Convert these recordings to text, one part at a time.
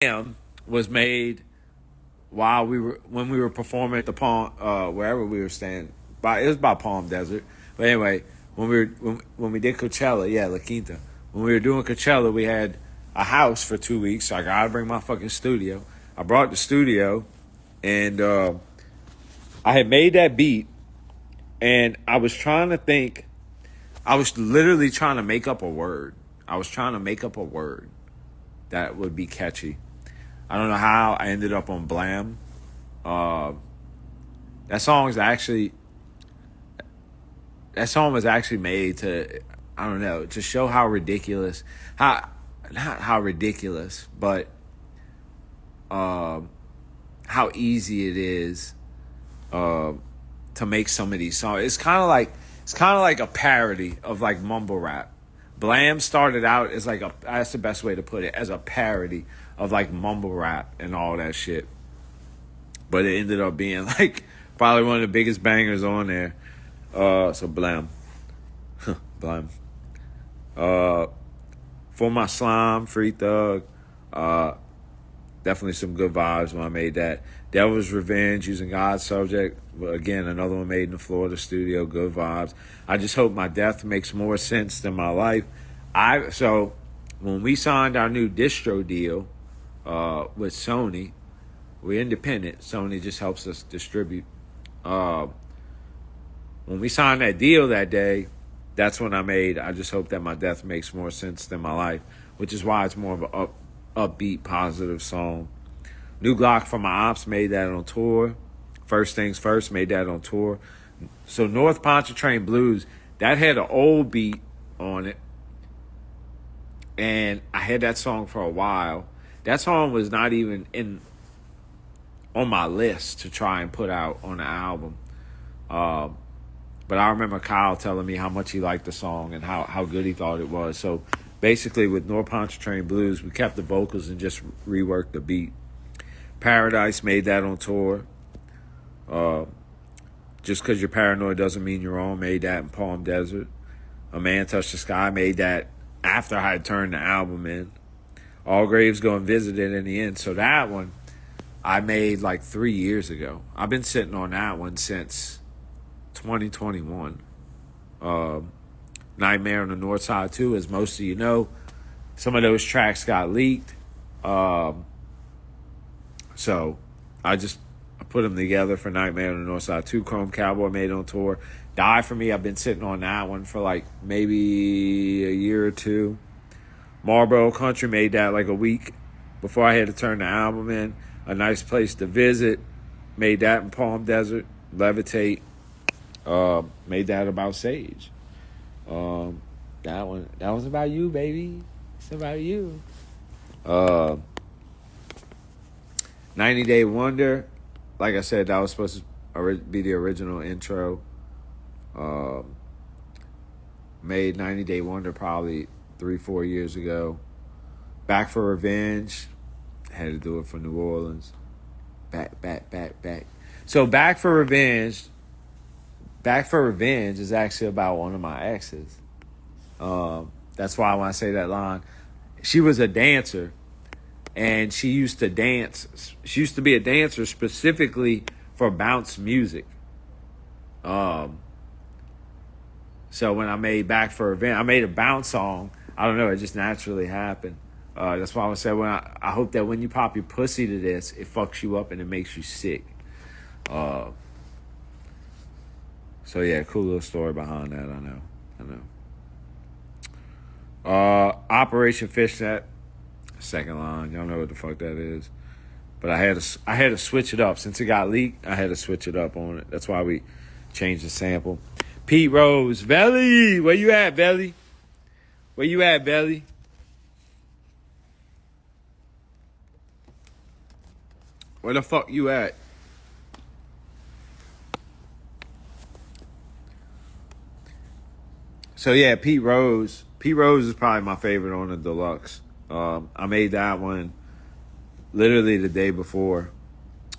Blam was made while when we were performing at the Palm, wherever we were staying. It was by Palm Desert. But anyway, when we did Coachella, yeah, La Quinta. When we were doing Coachella, we had a house for 2 weeks. So I gotta bring my fucking studio. I brought the studio, and I had made that beat, and I was trying to think. I was literally trying to make up a word. I was trying to make up a word that would be catchy. I don't know how I ended up on Blam. That song was actually made to, I don't know, to show how ridiculous, not how ridiculous, but how easy it is to make some of these songs. It's kind of like a parody of like mumble rap. Blam started out as that's the best way to put it, as a parody of like mumble rap and all that shit. But it ended up being like probably one of the biggest bangers on there. So Blam. Blam. For My Slime, Free Thug. Definitely some good vibes when I made that. Devil's Revenge, Using God's Subject. Again, another one made in the Florida studio. Good vibes. I just hope my death makes more sense than my life. So when we signed our new distro deal with Sony, we're independent. Sony just helps us distribute. When we signed that deal that day, that's when I made I Just Hope That My Death Makes More Sense Than My Life, which is why it's more of an upbeat, positive song. New Glock for My Ops made that on tour. First Things First made that on tour. So North Pontchartrain Blues, that had an old beat on it. And I had that song for a while. That song was not even on my list to try and put out on the album. But I remember Kyle telling me how much he liked the song and how good he thought it was. So basically with North Pontchartrain Blues, we kept the vocals and just reworked the beat. Paradise made that on tour. Just Because You're Paranoid Doesn't Mean You're Wrong made that in Palm Desert. A Man Touched the Sky made that after I had turned the album in. All Graves Go and Visit It in the end. So that one I made like 3 years ago. I've been sitting on that one since 2021. Nightmare on the North Side 2, as most of you know. Some of those tracks got leaked. So I put them together for Nightmare on the North Side 2. Chrome Cowboy made it on tour. Die For Me, I've been sitting on that one for like maybe a year or two. Marlboro Country made that like a week before I had to turn the album in. A Nice Place to Visit made that in Palm Desert. Levitate made that about Sage. That one's about you, baby. It's about you. 90 Day Wonder, like I said, that was supposed to be the original intro. Made 90 Day Wonder probably 3-4 years ago. Back for Revenge, had to do it for New Orleans. Back. So Back for Revenge is actually about one of my exes. That's why when I say that line, she was a dancer, and she used to dance. She used to be a dancer specifically for bounce music. So when I made Back for Revenge, I made a bounce song. I don't know, it just naturally happened. That's why I would say I hope that when you pop your pussy to this, it fucks you up and it makes you sick. So yeah, cool little story behind that. I know. Operation Fishnet, second line. Y'all know what the fuck that is. But I had to switch it up since it got leaked. I had to switch it up on it. That's why we changed the sample. Pete Rose, Velly, where you at, Velly? Where you at, Velly? Where the fuck you at? So yeah, Pete Rose. Pete Rose is probably my favorite on the Deluxe. I made that one literally the day before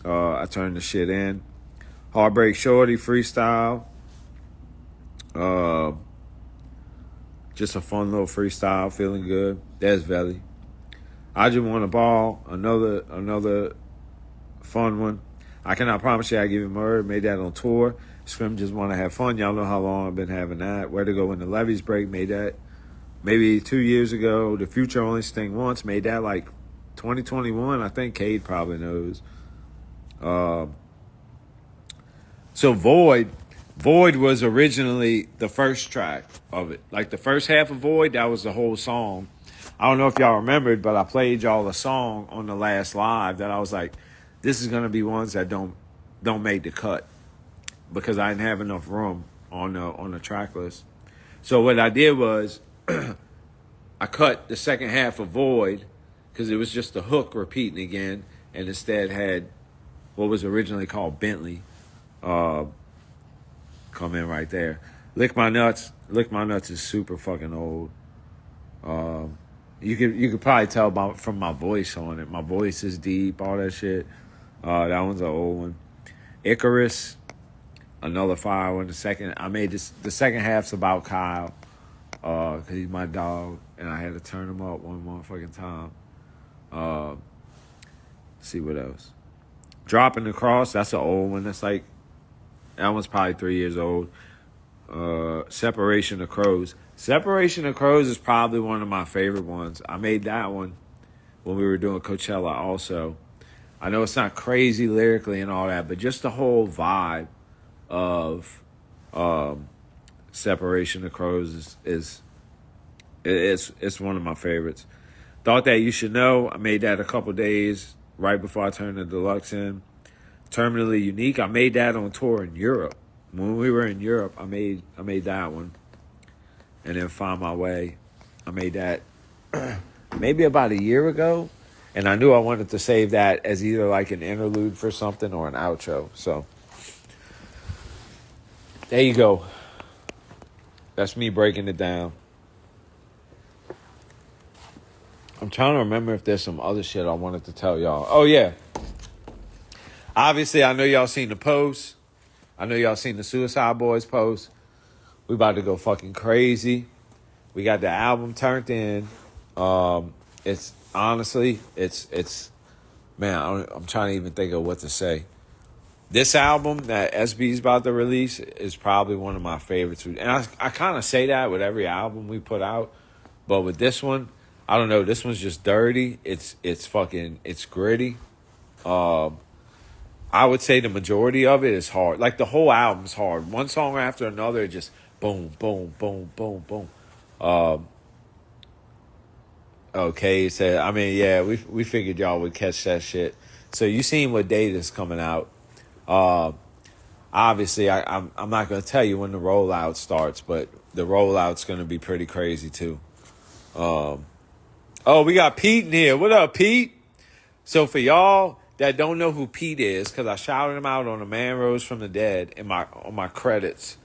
I turned the shit in. Heartbreak Shorty freestyle. Just a fun little freestyle, feeling good. There's Velly. I Just Want to Ball, another fun one. I Cannot Promise You I Give You My Word, made that on tour. Scrim Just Want to Have Fun. Y'all know how long I've been having that. Where to Go When the Levees Break, made that maybe 2 years ago. The Future Only Sting Once, made that like 2021. I think Cade probably knows. So Void was originally the first track of it. Like the first half of Void, that was the whole song. I don't know if y'all remembered, but I played y'all a song on the last live that I was like, this is gonna be ones that don't make the cut because I didn't have enough room on the track list. So what I did was I cut the second half of Void because it was just the hook repeating again, and instead had what was originally called Bentley come in right there. Lick My Nuts is super fucking old. You could probably tell from my voice on it. My voice is deep, all that shit. That one's an old one. Icarus, another fire one. I made the second half's about Kyle, cause he's my dog, and I had to turn him up one motherfucking time. See what else. Dropping the Cross, that's an old one. That one's probably 3 years old. Separation of Crows. Separation of Crows is probably one of my favorite ones. I made that one when we were doing Coachella also. I know it's not crazy lyrically and all that, but just the whole vibe of Separation of Crows is one of my favorites. Thought That You Should Know, I made that a couple days right before I turned the Deluxe in. Terminally Unique, I made that on tour in Europe. When we were in Europe, I made that one. And then Find My Way, I made that maybe about a year ago. And I knew I wanted to save that as either like an interlude for something or an outro. So there you go. That's me breaking it down. I'm trying to remember if there's some other shit I wanted to tell y'all. Oh, yeah. Obviously, I know y'all seen the post. I know y'all seen the Suicideboys post. We about to go fucking crazy. We got the album turned in. It's honestly, man, I'm trying to even think of what to say. This album that SB's about to release is probably one of my favorites. And I kind of say that with every album we put out. But with this one, I don't know. This one's just dirty. It's gritty. I would say the majority of it is hard. Like the whole album's hard. One song after another, just boom, boom, boom, boom, boom. Okay, so I mean, yeah, we figured y'all would catch that shit. So you seen what date is coming out. Obviously, I'm not gonna tell you when the rollout starts, but the rollout's gonna be pretty crazy too. Oh, we got Pete in here. What up, Pete? So for y'all that don't know who Pete is, because I shouted him out on A Man Rose from the Dead on my credits.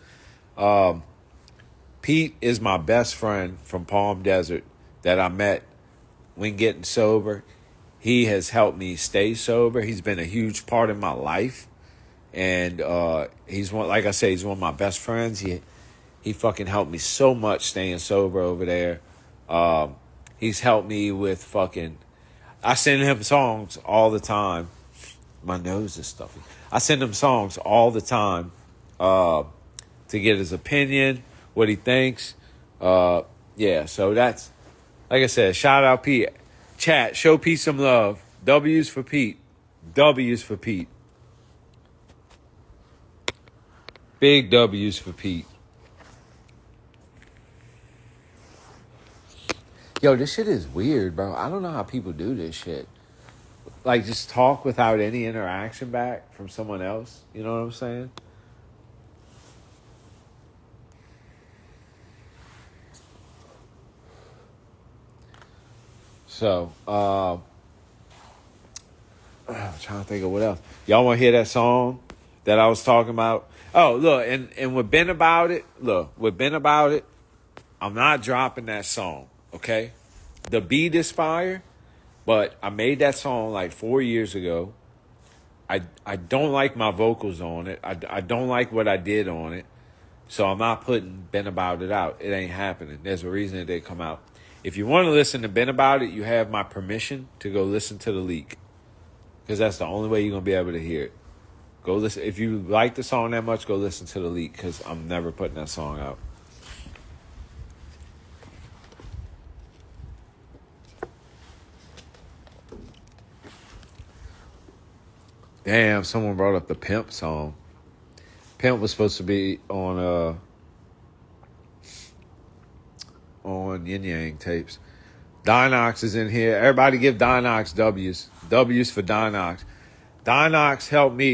Pete is my best friend from Palm Desert that I met when getting sober. He has helped me stay sober. He's been a huge part of my life. And he's one, like I say, he's one of my best friends. He fucking helped me so much staying sober over there. He's helped me with fucking... I send him songs all the time. My nose is stuffy. I send him songs all the time to get his opinion, what he thinks. Yeah, so that's... Like I said, shout out Pete. Chat, show Pete some love. W's for Pete. W's for Pete. Big W's for Pete. Yo, this shit is weird, bro. I don't know how people do this shit. Like, just talk without any interaction back from someone else. You know what I'm saying? So, I'm trying to think of what else. Y'all want to hear that song that I was talking about? Oh, look, and with Ben About It, I'm not dropping that song, okay? The beat is fire, but I made that song like 4 years ago. I don't like my vocals on it. I don't like what I did on it. So I'm not putting Ben About It out. It ain't happening. There's a reason it didn't come out. If you want to listen to Ben About It, you have my permission to go listen to the leak, because that's the only way you're going to be able to hear it. Go listen. If you like the song that much, go listen to the leak, because I'm never putting that song out. Damn, someone brought up the Pimp song. Pimp was supposed to be on Yin Yang tapes. Dinox is in here. Everybody give Dinox W's. W's for Dinox. Dinox helped me